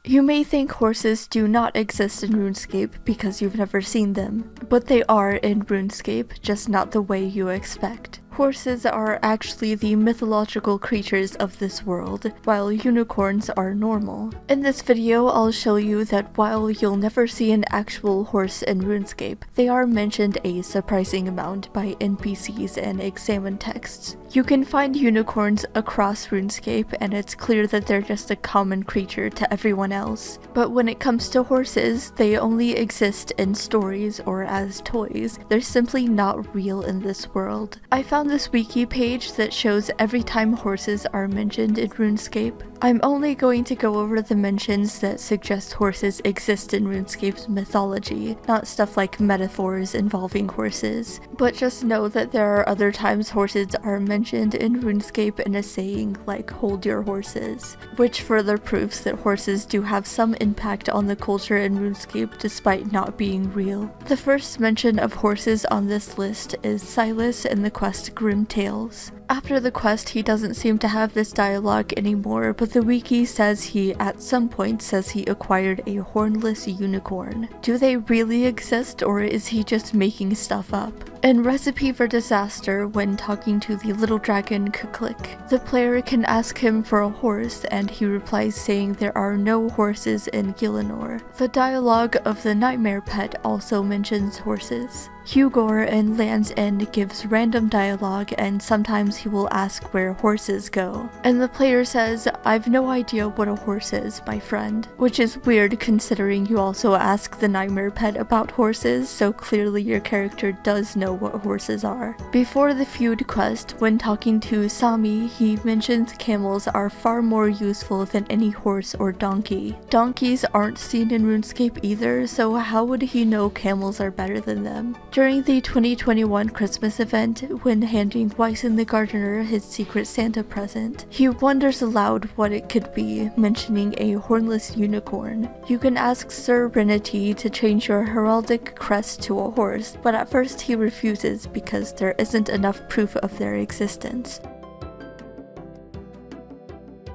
You may think horses do not exist in RuneScape because you've never seen them, but they are in RuneScape, just not the way you expect. Horses are actually the mythological creatures of this world, while unicorns are normal. In this video, I'll show you that while you'll never see an actual horse in RuneScape, they are mentioned a surprising amount by NPCs and examine texts. You can find unicorns across RuneScape, and it's clear that they're just a common creature to everyone else. But when it comes to horses, they only exist in stories or as toys. They're simply not real in this world. I found this wiki page that shows every time horses are mentioned in RuneScape. I'm only going to go over the mentions that suggest horses exist in RuneScape's mythology, not stuff like metaphors involving horses. But just know that there are other times horses are mentioned in RuneScape in a saying like "hold your horses," which further proves that horses do have some impact on the culture in RuneScape despite not being real. The first mention of horses on this list is Silas in the quest Grim Tales. After the quest, he doesn't seem to have this dialogue anymore, but the wiki says he at some point says he acquired a hornless unicorn. Do they really exist, or is he just making stuff up? In Recipe for Disaster, when talking to the little dragon Kuklik, the player can ask him for a horse, and he replies saying there are no horses in Gielinor. The dialogue of the nightmare pet also mentions horses. Hugor in Land's End gives random dialogue, and sometimes he will ask where horses go. And the player says, "I've no idea what a horse is, my friend," which is weird considering you also ask the nightmare pet about horses, so clearly your character does know what horses are. Before the feud quest, when talking to Sami, he mentions camels are far more useful than any horse or donkey. Donkeys aren't seen in RuneScape either, so how would he know camels are better than them? During the 2021 Christmas event, when handing Wyson the Gardener his secret Santa present, he wonders aloud what it could be, mentioning a hornless unicorn. You can ask Sir Renity to change your heraldic crest to a horse, but at first he refuses because there isn't enough proof of their existence.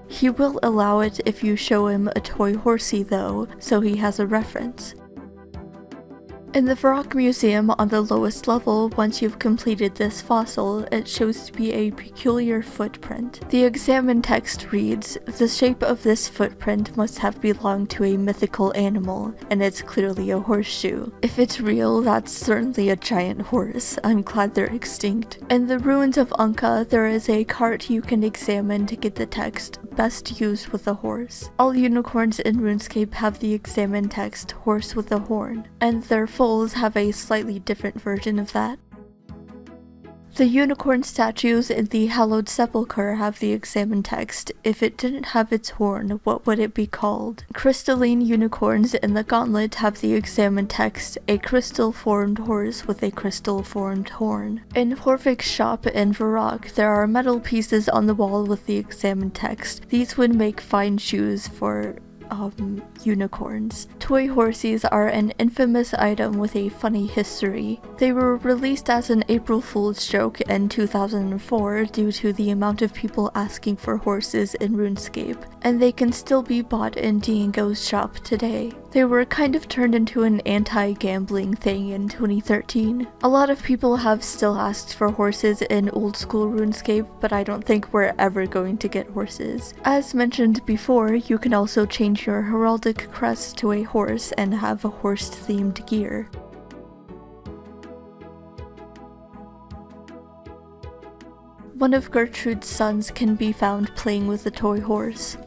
He will allow it if you show him a toy horsey though, so he has a reference. In the Varrock Museum on the lowest level, once you've completed this fossil, it shows to be a peculiar footprint. The examine text reads, "The shape of this footprint must have belonged to a mythical animal, and it's clearly a horseshoe. If it's real, that's certainly a giant horse. I'm glad they're extinct." In the ruins of Anka, there is a cart you can examine to get the text, "Best used with a horse." All unicorns in RuneScape have the examine text, "Horse with a horn," and their foals have a slightly different version of that. The unicorn statues in the Hallowed Sepulchre have the examine text, "If it didn't have its horn, what would it be called?" Crystalline unicorns in the Gauntlet have the examine text, "A crystal-formed horse with a crystal-formed horn." In Horvik's shop in Varrock, there are metal pieces on the wall with the examine text. These would make fine shoes for unicorns. Toy horsies are an infamous item with a funny history. They were released as an April Fool's joke in 2004 due to the amount of people asking for horses in RuneScape, and they can still be bought in Diango's shop today. They were kind of turned into an anti-gambling thing in 2013. A lot of people have still asked for horses in Old School Runescape, but I don't think we're ever going to get horses. As mentioned before, you can also change your heraldic crest to a horse and have a horse-themed gear. One of Gertrude's sons can be found playing with a toy horse.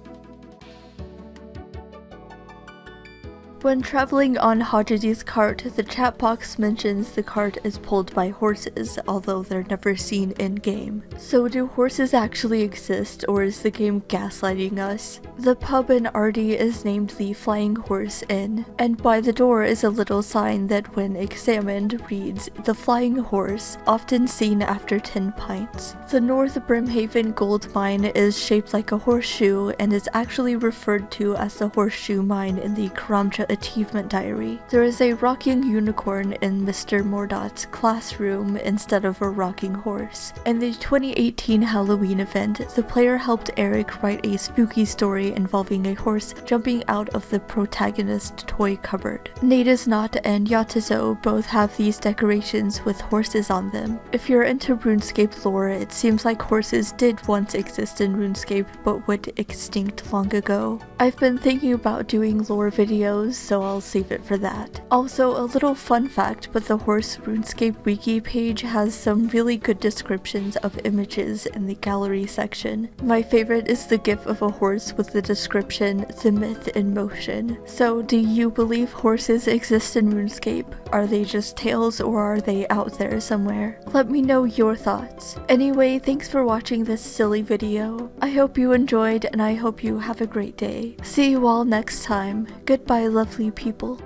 When traveling on Hajidi's cart, the chat box mentions the cart is pulled by horses, although they're never seen in-game. So do horses actually exist, or is the game gaslighting us? The pub in Ardy is named the Flying Horse Inn, and by the door is a little sign that when examined reads, "The Flying Horse, often seen after 10 pints." The North Brimhaven gold mine is shaped like a horseshoe and is actually referred to as the Horseshoe Mine in the Karamja achievement diary. There is a rocking unicorn in Mr. Mordot's classroom instead of a rocking horse. In the 2018 Halloween event, the player helped Eric write a spooky story involving a horse jumping out of the protagonist's toy cupboard. Nadesnot and Yatuzo both have these decorations with horses on them. If you're into RuneScape lore, it seems like horses did once exist in RuneScape but went extinct long ago. I've been thinking about doing lore videos, so I'll save it for that. Also, a little fun fact, but the horse RuneScape wiki page has some really good descriptions of images in the gallery section. My favorite is the gif of a horse with the description, "The myth in motion." So, do you believe horses exist in RuneScape? Are they just tales or are they out there somewhere? Let me know your thoughts. Anyway, thanks for watching this silly video. I hope you enjoyed and I hope you have a great day. See you all next time. Goodbye, lovely people.